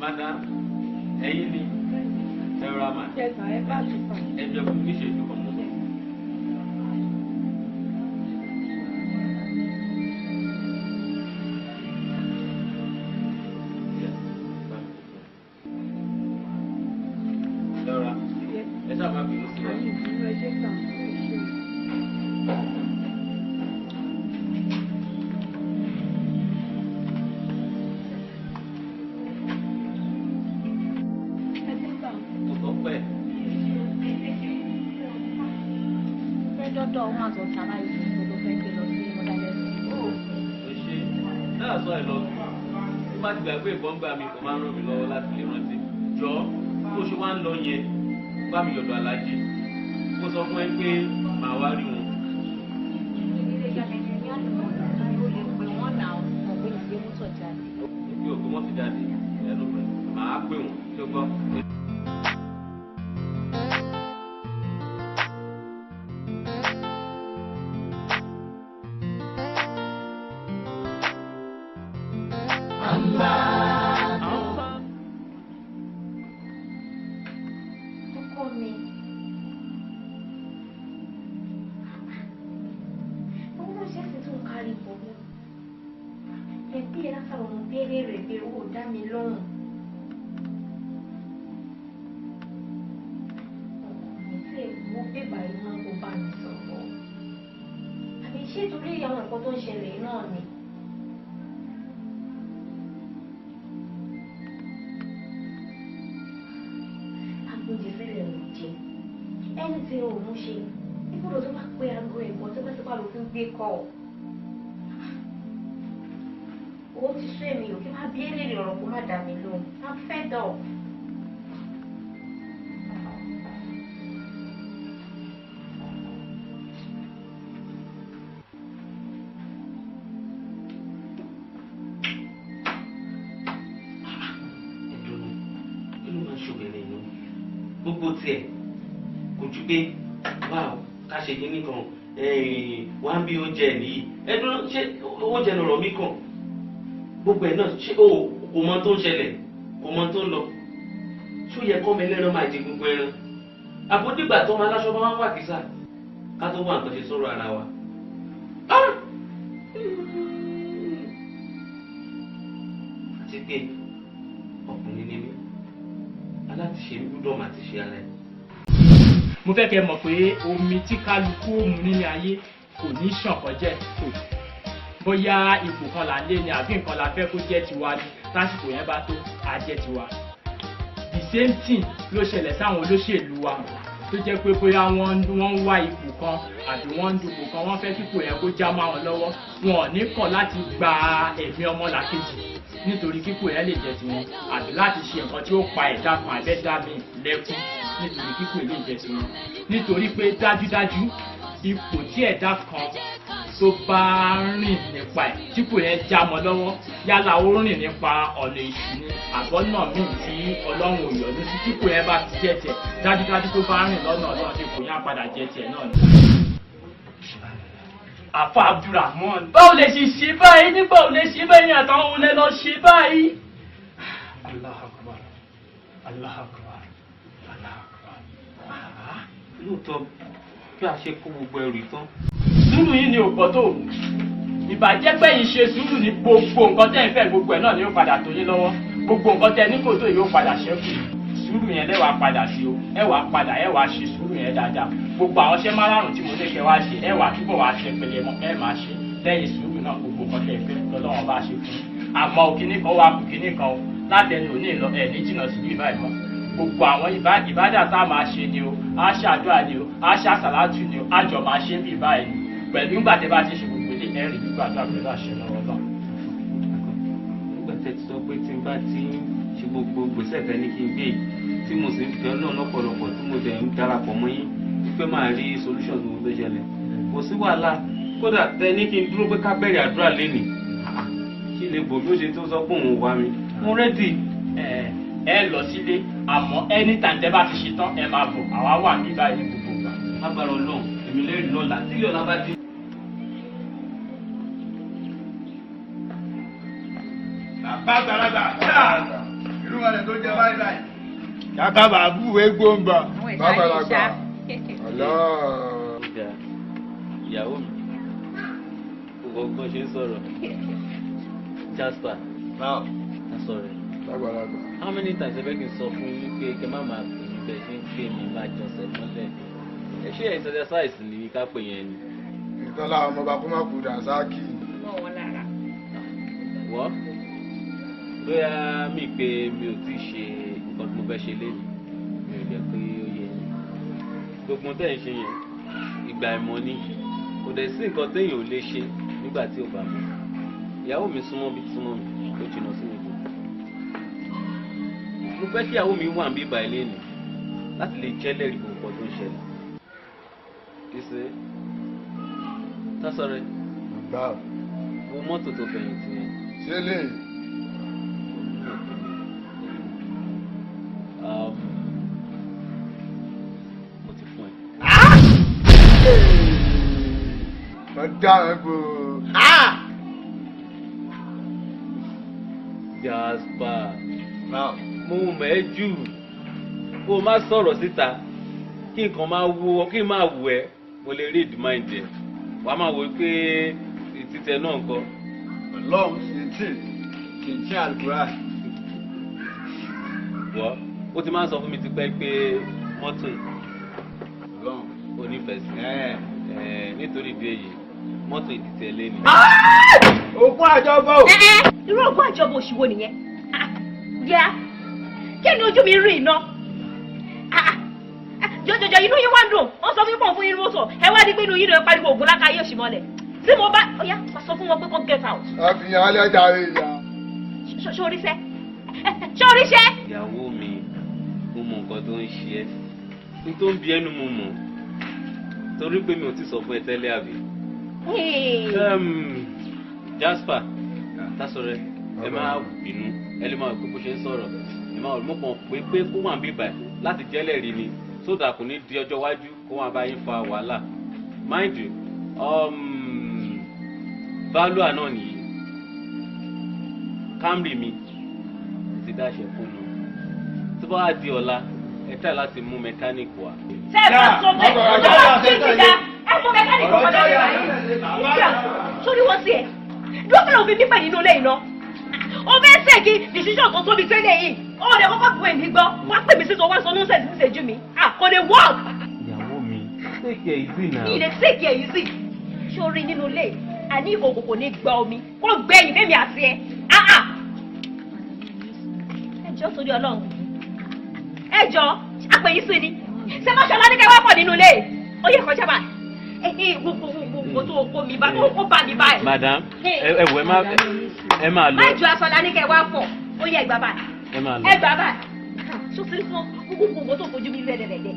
Madam, ẹ̀yin ni ẹ̀rọ àmà. Ẹjọ́ fún mi ṣe ìdúkọ̀ mọ́. Ẹ̀rọ ẹ sábà bínú sílẹ̀. That's why I love you. Tí bá ti gbàgbé ìbọn gbà mí kò máa ń ràn mí lọ́wọ́ láti lè rántí. Jọ bó ṣe wá ń lọ yẹn bá mi yọ̀dọ̀ alájí. Mo sọ fún ẹ pé màá wá rí wọn. Èmi ò gbé mọ́tò jáde ẹnu rẹ̀. Màá pè wọ́n tí ó gbọ́. Ṣé torí àwọn nǹkan tó ń ṣẹlẹ̀ náà ni? Agbóúnjẹ fẹ́rẹ̀ ò jẹ. Ẹni tí o mú ṣe, ìgbọ́dọ̀ tó bá pé aago ẹ̀gbọ́n tó bá ti pàlọ́ fún gbé kọ́ ọ. Owó ti sún èmi ò kí má bí eléèrè ọ̀rọ̀ kó má dà mí lóhùn. I'm fed up. Gbogbo tiẹ̀ kò ju pé wá ká ṣe kínní kan wá ń bí oúnjẹ nìyí ẹdún ṣé oúnjẹ lọ̀rọ̀ mi kàn gbogbo ẹ̀ náà ṣé kò mọ tó ń ṣẹlẹ̀ kò mọ tó ń lọ ṣó yẹ kọ́ mi lẹ́ran máa jẹ gbogbo ẹran àbódìgbà tó máa láṣọ bá wá wà kísà ká tó wà nǹkan ṣe sọ̀rọ̀ ara wa. àti pé ọkùnrin ni mí aláti ṣe ní gbúdọ̀ máa ti ṣe ara ẹ̀. mo fẹ́ kẹ́ mọ̀ pé omi tí kálukú ó mu nínú ayé kò ní ṣàn kọjá bóyá ipò kan là ń lé ni àbí nǹkan la fẹ́ kó jẹ́ tiwa ni tásìkò yẹn bá tó á jẹ́ tiwa. The same thing ló ṣẹlẹ̀ sáwọn olóṣèlú wa tó jẹ́ pé bóyá wọ́n ń wá ipò kan àbí wọ́n ń dupò kan wọ́n fẹ́ kíkò yẹn kó já máa wọn lọ́wọ́ wọn ò ní kọ̀ láti gba ẹ̀mí ọmọlàkejì nítorí kíkò yẹn lè jẹ́ tiwọn àbí láti ṣe nǹkan tí ó pa ẹ̀dá kan àbẹ́dá mi lẹ́kún nítorí kíkò yẹn lè jẹ́ tiwọn nítorí pé dájúdájú ipò tí ẹ̀dá kan tó bá rìn nípa ẹ̀ tí kò yẹn já mọ́ lọ́wọ́ yálà ó rìn nípa ọ̀nà èṣù ni àbọ̀nà míì tí ọlọ́run ò yọ̀ lóṣù tí kò yẹn bá ti jẹ́ tiẹ̀ dájúdájú tó bá rìn lọ́nà ọlọ́run tí kò yẹn padà jẹ́ tiẹ̀ náà ni. àfa Abdulrahman báwo lè ṣe báyìí nígbà wo lè ṣe báyìí àtàwọn olè lọ ṣe báyìí. Allah akbar Allah akbar Allah akbar. lóòótọ́ bí a ṣe kó gbogbo ẹrù tán. sùúrù yìí ni ò pọ̀ tó ìbàjẹ́ pé yìí ṣe sùúrù ní gbogbo nǹkan tẹ́ ń fẹ́ gbogbo ẹ̀ náà ni ó padà tó yín lọ́wọ́ gbogbo nǹkan tẹ́ ní kò tó yóò padà ṣẹ́kù sùúrù yẹn lẹ́wàá padà sí o ẹ wàá padà ẹ wàá ṣe sùúrù yẹn dáadáa gbogbo àwọn iṣẹ́ márùn-ún tí mo ní kẹ́ wá ṣe ẹ wàá túbọ̀ wá ṣe pẹ̀lẹ́ mọ́ ẹ máa ṣe lẹ́yìn sùúrù náà gbogbo nǹkan tẹ́ fẹ́ lọ́wọ́ bá ṣe fún àmọ́ òkìní kan wá kùkìní kan o látẹnu òní ìlọ ẹ̀ ní jìnnà sí ìbá ìmọ̀ gbogbo àwọn ìbádà tá a máa ṣe ni o a ṣàdúrà ni o a ṣàṣàlátù ni o a jọ máa ṣe bí báyìí pẹ̀lú nígbà tẹ́ bá ti ṣe gbogbo ilé ẹ̀rì gbígbàdúrà pẹ̀lú àṣẹ lọ́wọ́ náà. nígbà tẹ́ ti sọ pé tí n bá ti ṣe gbogbo gbèsè tẹ́ ní kí n gbé yìí tí mo sì ń fẹ́ náà lọ́pọ̀lọpọ̀ tí mo dẹ̀ ń darapọ̀ mọ́ yín pé máa rí solution tó tó ṣẹlẹ̀ kò sí wàhálà kódà tẹ́ ní kí n dúró pé ká bẹ̀rẹ̀ àdúrà lénìí kí lè bò bí ó ṣe tó sọ pé òun wá mi mo rẹ́dì. ẹ lọ sílé àmọ́ anytime tẹ́ bá ti ṣe tán ẹ máa bọ̀ àwa wà ní báyìí gbogbo ìgbà. lágbára Ọlọ́run èmi lẹ́rìí lọ́la tí ilé ọ̀la bá dé. bàbá àgbàlagbà irú wọn lè tó jẹ báyìí báyìí. Kàkà bàbú egbò ń bà. Bàbàlagbà. Ìyàwó mi. Gbogbo ṣe ń sọ̀rọ̀. Jasper. Now. Sorry. Bàbàlagbà. How many times have I been sọ fún yín pé kẹ́ má máa pè mí bẹ́ẹ̀ ṣe ń pè mí máa jọ̀sẹ̀ mọ́lẹ̀? Ẹ ṣe exercise ní ká pè yẹn ni. Ìtàn láwọn ọmọ ọba kó má kú dànsáàkì. Wọ́n lára. Wọ́n? Bóyá mi pé mi ò tí ì ṣe nǹkan tí mo fẹ́ ṣe lénìí. Mi ò jẹ́ pé ó yẹ ni. Gbogbo tẹ́ ẹ̀ ń ṣe yẹn, ìgbà ìmọ̀ ni. Kò dẹ̀ sí nǹkan téèyàn ò lè ṣe nígbà tí ò bá mọ̀. Ìyàwó mi súnmọ́ mi, ó jìnnà sí mi. Mo fẹ́ kí ìyàwó mi wà níbí báyìí lénìí láti lè jẹ́lẹ̀rí gbogbo nǹkan tó ń ṣẹlẹ̀. Ìṣe Tásọ̀rẹ́. Báwo. Wo mọ́tò tó fẹ̀yìntì yẹn. Ṣé lè? Mo ti fún ẹ. Mo dáhùn bò. Jasper. Mo mọ̀ ẹ́ jù. Kó o má sọ̀rọ̀ síta. Kí nǹkan máa wú ọ, kí n máa wù ẹ́. Mo lè read mind ẹ̀. Wà á máa wò pé títẹ náà kọ́. Ọlọ́run kìntìn àlùkùrá. Wọ́, ó ti máa ń sọ fún mi ti pẹ́ pé mọ́tò ò nífẹ̀ẹ́ sí. Nítorí ìdí èyí, mọ́tò ìdìtẹ̀ lé ni. Ògùn àjọbọ̀. Irú ògùn àjọbọ̀ òṣìwò nìyẹn. Yá, kí ni ojú mi rí iná? Jọjọjọ inú yín wá ń dùn, wọ́n sọ fún yín pọ̀ fún yín mọ́tò, ẹ wá di pé inú yín lè pariwo ògùn lákàáyé òṣì mọ́lẹ̀. Tí mo bá, ọ̀yá, wá sọ fún wọn pé kó get out. Àfihàn alẹ́ jàre ìyá. Ṣoríṣẹ́? Ṣoríṣẹ́? Ìyàwó mi, mo mọ nǹkan tó ń ṣe ẹ́. N tó ń bi ẹnu mo mọ̀. Torí pé mi ò ti sọ fún ẹ tẹ́lẹ̀ àbí. Jasper, Tásọ̀rẹ́, ẹ máa bínú, ẹ lè máa wò pé bó ṣe ń sọ̀rọ̀. Ẹ máa wò mọ́ kàn pé kó wà ń bí báyìí láti jẹ́lẹ̀rí ni. Sódà kò ní di ọjọ́ iwájú kó wọn bá yín fa wàhálà. Mind you, valua náà nìyí. Camry mi ti dáṣẹ fún mi. Tó bá wá di ọ̀la, ẹ try láti mú mẹkáníìkì wá. Ṣé ẹ bá sọ pé ọjọ́ ti dá? Ẹ mọ mẹkáníìkì ọmọdé rẹ báyìí sórí wọn sí ẹ dúró kí ló fi pípẹ́ nínú ilé iná ó fẹ́ ṣèkí decision tó tóbi tẹ́lẹ̀ yìí ó lè kọ́kọ́ bu èmi gbọ́ wá pè mí sí tó wá sọ nonsense ní ìṣẹ́jú mi kò lè work. ìyàwó mi take it easy now. mi lè take it easy sórí nínú ilé àní ìkòkò kò ní gba omi kó gbẹ̀yìn bẹ́ẹ̀ mi àti ẹ ẹjọ́ sórí ọlọ́run ẹjọ́ àpèyí sí ni ṣé má ṣọlá ní kẹwàá pọ̀ nínú ilé ó yẹ kọjá bá gbogbo tó kó mi bá tó kó bá mi báyìí. madam ẹ wọ ẹ máa lọ. má ju aṣọlá ní kẹwàá pọ̀ ó yẹ ẹgbà báyìí. ẹ máa lọ. ẹgbà báyìí ṣòfin fún gbogbo tó fojú mi rẹ̀dẹ̀rẹ̀dẹ̀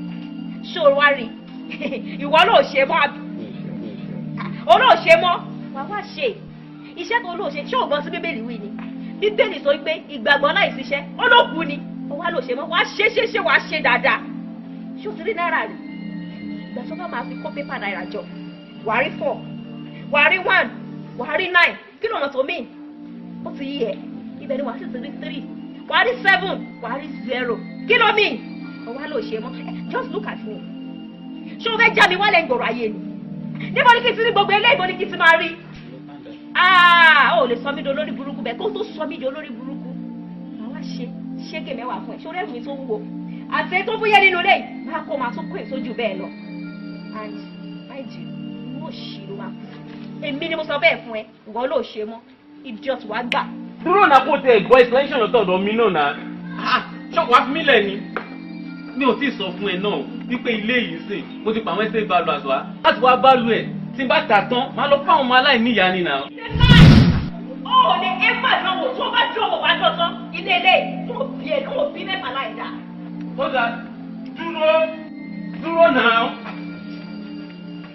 ṣòro wá rí ìwọ ló ṣe mọ́ àbí olóòṣe mọ́ wà wá ṣe iṣẹ́ tó olóòṣe ṣé ògbọ́n sí bíbélì wí ni bíbélì sọ pé ìgbàgbọ́ láì síṣẹ́ olóòkú ni ó wá lóòṣe mọ́ wá ṣe wá ṣe dáadáa ṣó ti rí náírà rí ìgbà tó bá máa fi kọ́ pépà náírà jọ wà á rí 4 wà á rí 1 wà á rí 9 kí ló mọ̀ tó mí ó ti yí ẹ ibẹ̀ ni wà á sì ti rí 3 wà á rí 7 wà á rí 0 kí ló mí ó wá lóòṣe mọ́ just look at me ṣó fẹ́ já mi wálẹ̀ ń gbòòrò ayé ni níbo ni kí n ti rí gbogbo eléyìí níbo ni kí n ti máa rí ó lè sọ mí di olórí burúkú bẹ́ẹ̀ kó tó sọ mí di olórí burúkú àwa ṣége mẹ́wàá fún ẹ ṣó rẹ́rù mi tó wúwo àti tó fúyẹ́ nínú ilé máa kó máa tó kó èso jù bẹ́ẹ̀ lọ and my dear mo ṣì ló máa kú èmi ni mo sọ bẹ́ẹ̀ fún ẹ ìwọ ló ṣe mọ́ idiot wàá gbà. dúró náà kó tẹ ẹ̀gbọ́n explanation lọ́tọ̀ ọ̀dọ̀ mi náà náà ṣọ́ọ̀kù wá fún mi lẹ̀ ni mi ò tí ì sọ fún ẹ náà wípé ilé yìí sìn mo ti pa àwọn ẹsẹ̀ ìbálò àṣọ wa láti wá bá lu ẹ̀ tí n bá tà tán máa lọ fún àwọn ọmọ aláìníyàá ni náà. ó lè ẹ́fà dánwò tó bá dánwò wá dọ̀tán ilé ilé tó bí ẹ̀ tó bí mẹ́fà láì dá. kódà dúró náà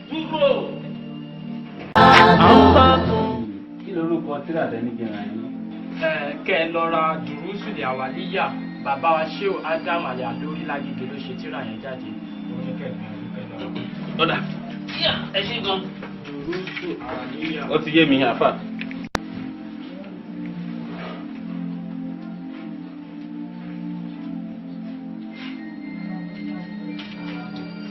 dúró. àwọn bá tún kí lorúkọ tíra tẹ ní kí n ra yín. kẹ́ ẹ lọ ra dùrúsùlì àwàlíyà bàbá wa ṣéò ádámù àlẹ́ àlórí lágége ló ṣe tíra yẹn jáde òun ní kẹ́gbìn ọdún kẹ́lọ́. ọ̀dà ẹ ṣe gan. dùrúsù àwàlíyà. ó ti yé mi àfà.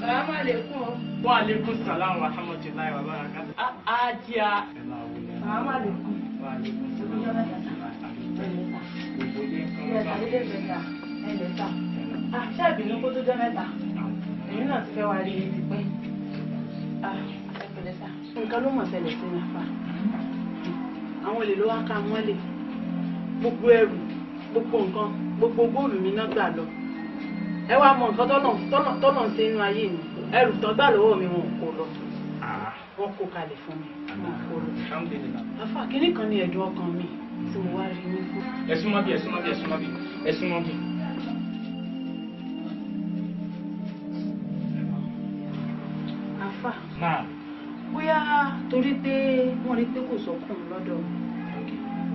Salamu alaikum. Wa alaikum salam wa rahmatullahi wa barakatuh. Ajia. Salamu alaikum. Wa alaikum salam. Ṣé ìbínú kó tó jẹ́ mẹ́ta? Èyí náà ti fẹ́ wá rí ibi pé. Nǹkan ló mọ̀ ṣẹlẹ̀ sí nàfà. Àwọn olè ló wá ká mọ́lẹ̀. Gbogbo ẹrù, gbogbo nǹkan, gbogbo góòlù mi náà gbà lọ. Ẹ wá mọ nǹkan tọ́nà ń ṣe inú ayé mi. Ẹrù tán gbà lọ́wọ́ mi wọn kò lọ. Wọ́n kó kalẹ̀ fún mi. Wọn kò lọ. Àfà kínní kan ní ẹ̀dùn ọkàn mi tí mo wá rí ní fún. Ẹ súnmọ́ bí, ẹ súnmọ́ bí, ẹ súnmọ́ bí, ẹ súnmọ́ bí. Àfà. Bóyá torí pé wọ́n rí pé kò sọ́kùn lọ́dọ̀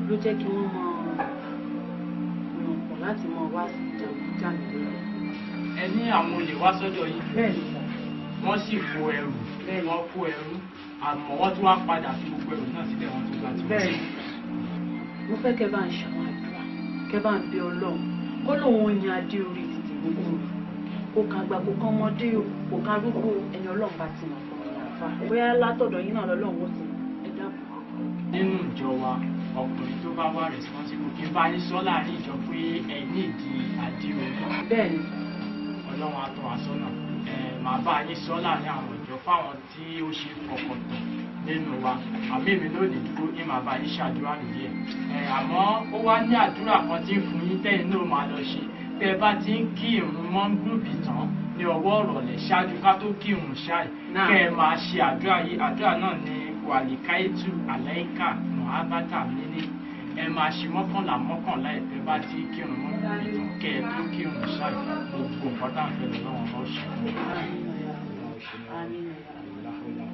ló jẹ́ kí wọ́n mọ ọ̀nà pọ̀ láti mọ wá sí jàǹdùkú lọ́dọ̀. Ẹ ní àwọn olè wá sọ́dọ̀ yìí. Bẹ́ẹ̀ni sà. Wọ́n sì kó ẹrù. Wọ́n kó ẹrù. Àmọ́ wọ́n tún wá padà fi gbogbo ẹrù náà sílẹ̀ wọ́n tún gbà tí wọ́n. Bẹ́ẹ̀ni. Mo fẹ́ kẹ́ bá ń ṣàwọn àdúrà kẹ́ bá ń bẹ Ọlọ́run kó lóun yan adé orí títí gbogbo rẹ̀ kò kàn gbà kò kàn ọmọdé o kò kàn arúgbó ẹni Ọlọ́run bá ti mọ̀ fún ọ̀rọ̀ àfa bóyá látọ̀dọ̀ yín náà lọ́lọ́run ó ti ẹ dábọ̀. Nínú ìjọ wa ọkùnrin tó bá wà responsible kí n bá yín sọ láàrin ìjọ pé ẹ ní ìdí adé orí. Bẹ́ẹ̀ni. Ọlọ́run á tọ́ wa sọ́nà màá bá yín sọ láàrin àwọn ìjọ fáwọn tí ó ṣe fọkàn tán nínú wa àmì mi ló lè dúró ní màá bá yín ṣàdúrà nìyí ẹ̀ àmọ́ ó wá ní àdúrà kan tí ń fún yín tẹ́yìn náà máa lọ ṣe tẹ́ bá ti ń kí ìrun mọ́ gúrùpì tán ní ọwọ́ ọ̀rọ̀lẹ́ ṣáájú ká tó kí ìrun ṣáì kẹ́ ẹ máa ṣe àdúrà yìí àdúrà náà ní wàlíkáìtù àlẹ́kà mọ̀hábátà nílé ẹ máa ṣe mọ́kànlá ẹ̀ tẹ́ bá ti kí ìrun mọ́ gúrùpì tán kẹ́ ẹ tó kí ìrun ṣáì gbogbo nǹkan tá à ń fẹ́ lọ́wọ́ wọn ṣe fún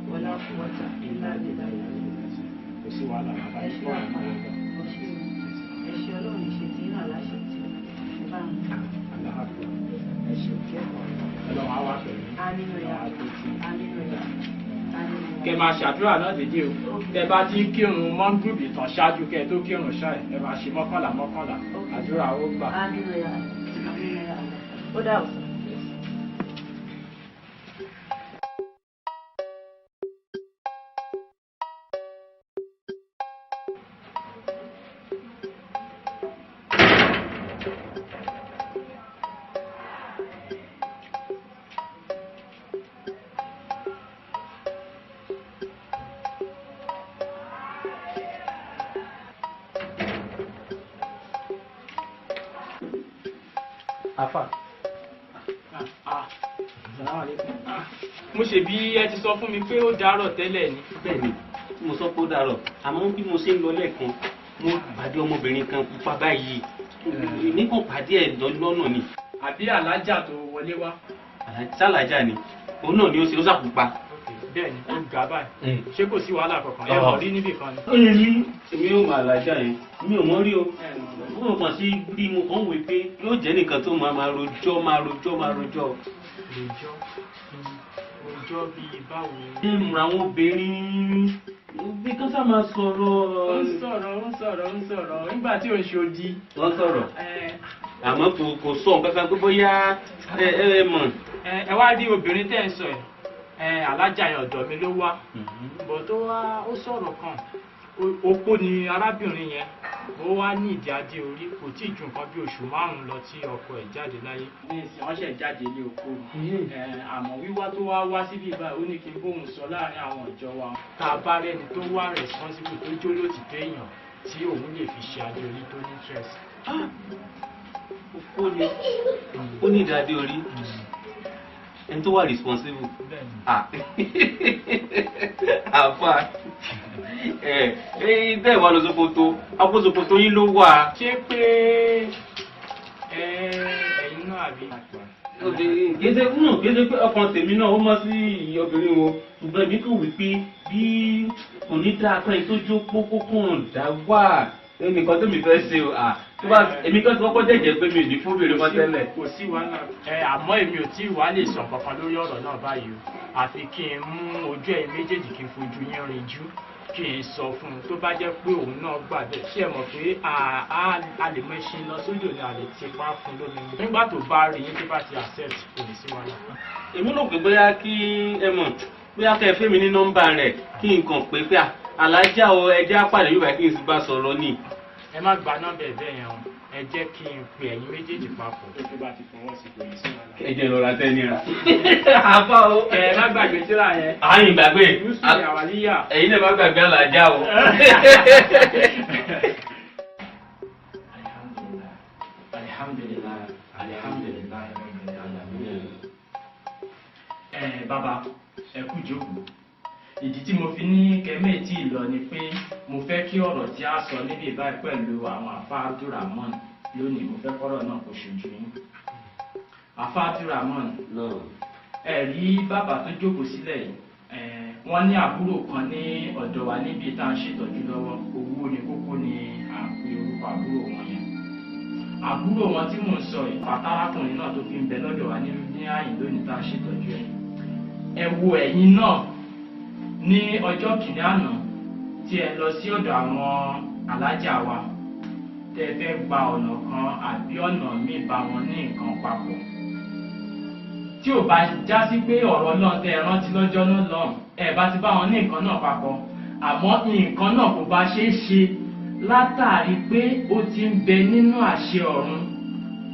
wọlá kúwọ́tà ìlà ìlà kò sí wàhálà bàbá ìṣẹ́ àwọn ọmọ ọgbà. ẹ̀ṣẹ̀ Ọlọ́run ṣe tí náà láṣẹ tí ẹ bá ń ẹ̀ṣẹ̀ kí ẹ̀kọ́. Ọlọ́run á wá pẹ̀lú. Àmínú ya. Àmínú ya. Kẹ máa ṣàdúrà náà dédé o. Tẹ bá ti ń kírun mọ́ngúrùbì tán ṣáájú kẹ tó kírun ṣáà ẹ máa ṣe mọ́kànlá àdúrà ó gbà. Àmínú ya. Àmínú ya. Ó dà ọ̀sán. Afa. Mo ṣe bí ẹ ti sọ fún mi pé ó dárọ̀ tẹ́lẹ̀ ni. Bẹ́ẹ̀ni, mo sọ pé ó dárọ̀. Àmọ́ bí mo ṣe ń lọ lẹ́ẹ̀kan, mo pàdé ọmọbìnrin kan pupa báyìí. Èmi kàn pàdé ẹ̀ lọ́nà ni. Àbí alájà tó wọlé wá. Sálàjà ni. Òun náà ni ó ṣe ó sàpupa. Bẹ́ẹ̀ni, ó ga báyìí. Ṣé kò sí wàhálà kankan? Ẹ mọ̀ rí níbì kan ni. Èmi ò mọ alájà yẹn. Mi ò mọ̀ rí o. Mo kàn sí bí mo kàn wí pé yóò jẹ́ nìkan tó máa rojọ́. Rojọ́ bíi báwo? Àwọn obìnrin bí kán sá máa sọ̀rọ̀. Ó ń sọ̀rọ̀ nígbà tí ò ń ṣodi. Wọ́n sọ̀rọ̀. Àmọ́ kò sọ nǹkan kan pé bóyá ẹ mọ̀. Ẹ wá rí obìnrin tẹ́ ń sọ ẹ̀ alájà yẹn ọ̀dọ̀ mi ló wá. Bọ̀ tó wá ó sọ̀rọ̀ kan. Opó ni arábìnrin yẹn. Ó wá ní ìdí adé orí kò tí ì ju nǹkan bí oṣù 5 lọ tí ọkọ ẹ̀ jáde láyé. Ní ìsìn wọ́n ṣẹ̀ jáde ní opó. Àmọ́ wíwá tó wá síbí báyìí ó ní kí n bóun sọ láàrin àwọn ìjọ wa. Tá a bá rẹ́ni tó wá responsible tó jó lótìtọ́ èèyàn tí òun lè fi ṣe adé orí tó ní interest. Opó ni ó ní ìdí adé orí. Ẹni tó wà responsible. Àfà bẹ́ẹ̀ wà lọ Sókótó àpò Sókótó yín ló wà. Ṣé pé ẹ̀yin náà àbí? Kéde pé ọkàn tèmi náà ó mọ́ sí obìnrin wo ṣùgbọ́n èmi kò wí pé bí kò ní dáa pé tó jó pópó kàn dá wà nìkan tó mi fẹ́ ṣe o èmi kan tí wọ́n kọ́ jẹ́jẹ́ pé mi ò ní fún obìnrin kan tẹ́lẹ̀. Kò sí wàhálà àmọ́ èmi ò tí ì wá lè sọ kankan lórí ọ̀rọ̀ náà báyìí o àfi kí n mú ojú ẹ̀yin méjèèjì kí n fojú yín rinjú kí n sọ fún un tó bá jẹ́ pé òun náà gbà bẹ́ẹ̀ ṣé ẹ mọ̀ pé a lè mọ ẹṣin lọ sódò ni a lè ti pa fún lómi nígbà tó bá rí yín tó bá ti accept kò ní sí wàhálà. Èmi náà pé bóyá kí ẹ mọ̀ bóyá kẹ́ ẹ fẹ́ mi ní nọ́mbà rẹ̀ kí n kàn pé pé alájà o ẹjẹ́ àpàdé yóò bá kí n sì bá sọ̀rọ̀ ni. Ẹ má gba nọ́mbà ẹ̀ bẹ́ẹ̀ yẹn o ẹ jẹ́ kí n pe ẹ̀yin méjèèjì papọ̀ tó bá ti fọwọ́ sí kò ní sí wàhálà. Ẹ jẹ́ lọ́ra tẹ́nira. Àfà o. Ẹ má gbàgbé tíra yẹn. Àyìn gbàgbé. Àwàlíyà. Ẹ̀yin náà má gbàgbé alájà o. Alhamdulillah. Bàbá ẹ kú jókòó. Ìdí tí mo fi ní kẹ́mẹ́ tí ì lọ ni pé mo fẹ́ kí ọ̀rọ̀ tí a sọ níbi báyìí pẹ̀lú àwọn àfá Abdulrahman lónìí mo fẹ́ kọ́rọ̀ náà kó ṣojú yín. Àfá Abdulrahman ẹ̀rí bàbá tó jókòó sílẹ̀ yìí wọ́n ní àbúrò kan ní ọ̀dọ̀ wa níbi tá à ń ṣètọ́jú lọ́wọ́ owó ni kókó ni à ń pe orúkọ àbúrò wọn yẹn. Àbúrò wọn tí mò ń sọ ìpàtàkùnrin náà tó fi ń bẹ lọ́dọ̀ wa ní àyìn lónìí tá à ń ṣètọ́jú ẹ̀. Ẹ wo ẹ̀yin náà ní ọjọ́ kìíní àná tí ẹ lọ sí ọ̀dọ̀ àwọn alájà wa tẹ́ fẹ́ gba ọ̀nà kan àbí ọ̀nà míì bá wọn ní nǹkan papọ̀ tí ò bá já sí pé ọ̀rọ̀ náà tẹ́ ẹ rántí lọ́jọ́ náà lọ́hùn ẹ bá ti bá wọn ní nǹkan náà papọ̀ àmọ́ nǹkan náà kò bá ṣeé ṣe látàrí pé ó ti ń bẹ nínú àṣẹ ọ̀run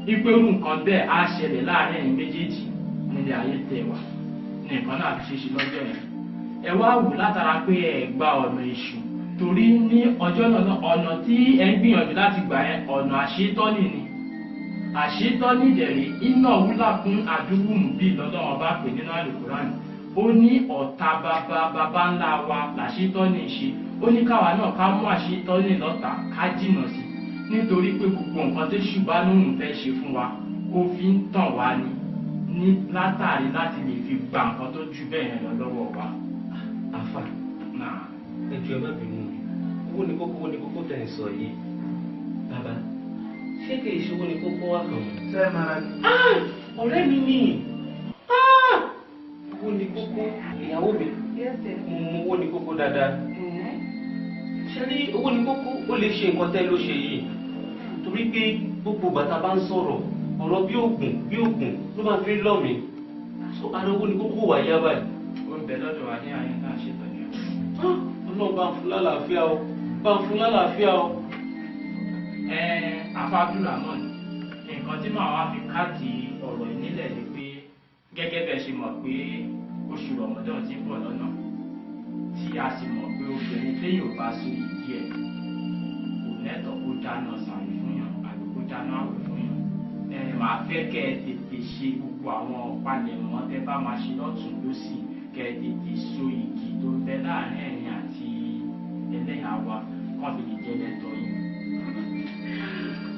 wípé irú nǹkan bẹ́ẹ̀ á ṣẹlẹ̀ láàrin ẹ̀yin méjèèjì nílé ayé tẹ́ wà ní nǹkan náà fi ṣeé ṣe lọ́jọ́ yẹn. Ẹ wá wù látara pé ẹ gba ọ̀nà èṣù torí ní ọjọ́ náà ọ̀nà tí ẹ ń gbìyànjú láti gbà yẹn ọ̀nà àṣetọ́nì ni àṣetọ́nì dẹ̀rẹ̀ iná wúlà fún àdúgbò bí lọ́lọ́wọ́n bá pè nínú àlùkùránì ó ní ọ̀tá bàbá ńlá wa làṣetọ́nì ṣe ó ní káwa náà ká mú àṣetọ́nì lọ́tà ká jìnà sí nítorí pé gbogbo nǹkan tó ṣùgbọ́n lóhùn fẹ́ ṣe fún wa ó fi ń tàn wá ní látàrí láti lè fi gba nǹkan tó ju bẹ́ẹ̀ yẹn lọ lọ́wọ́ wa. Àfà ẹjọ́ ẹ má bínú owó ni kókó tẹ̀ ń sọ yìí bàbá ṣé kì í ṣe owó ni kókó wà kàn. Ṣé ẹ máa ní? Ọ̀rẹ́ mi ni owó ni kókó ìyàwó mi owó ni kókó dáadáa ṣé rí owó ni kókó ó lè ṣe nǹkan tẹ́ ló ṣe yìí torí pé gbogbo bàtà bá ń sọ̀rọ̀ ọ̀rọ̀ bí ògùn ló máa fi lọ́ mi so ara owó ni kókó wà yá báyìí. Ó ń bẹ lọ́dọ̀ wa ní àyè náà ṣètọ́jú. Ọlọ́run bá ń fún lálàáfíà o bá ń fún lálàáfíà o. Àfá Abdulrahman nǹkan tí màá wá fi káàdì ọ̀rọ̀ ìnílẹ̀ ni pé gẹ́gẹ́ bẹ́ẹ̀ ṣe mọ̀ pé oṣù Ramadan ti ń bọ̀ lọ́nà tí a sì mọ̀ pé obìnrin téèyàn ò bá so ìdí ẹ̀ kò lẹ́tọ̀ọ́ kó dáná sàárì fún yàn àbí kó dáná àwẹ̀ fún yàn. Màá màá fẹ́ kẹ́ ẹ tètè ṣe gbogbo àwọn ọ̀pálẹ̀mọ́ tẹ́ bá máa ṣe lọ́tún lọ́sì kẹ́ ẹ tètè so igi tó ń bẹ láàrin ẹ̀yin àti ẹlẹ́yà wa kán fi lè jẹ́ lẹ́tọ̀ọ́ yìí.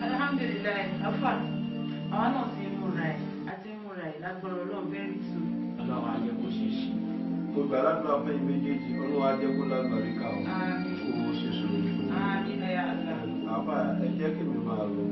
Alhamdulilayi afa àwa náà ti ń múra ẹ̀ àti ń múra ẹ̀ lágbára Ọlọ́run bẹ́ẹ̀rì tù. Ọlọ́run á jẹ́ kó ṣe é ṣe. Gbogbo aládùúgbò afẹ́ yìí méjèèjì Ọlọ́run á jẹ́ kó lálùbáríkà o. Kó o ṣe sọ̀rọ̀ ìfowópamọ́. Àmín ya Allah. Àbá ẹ jẹ́ kí mi máa lọ.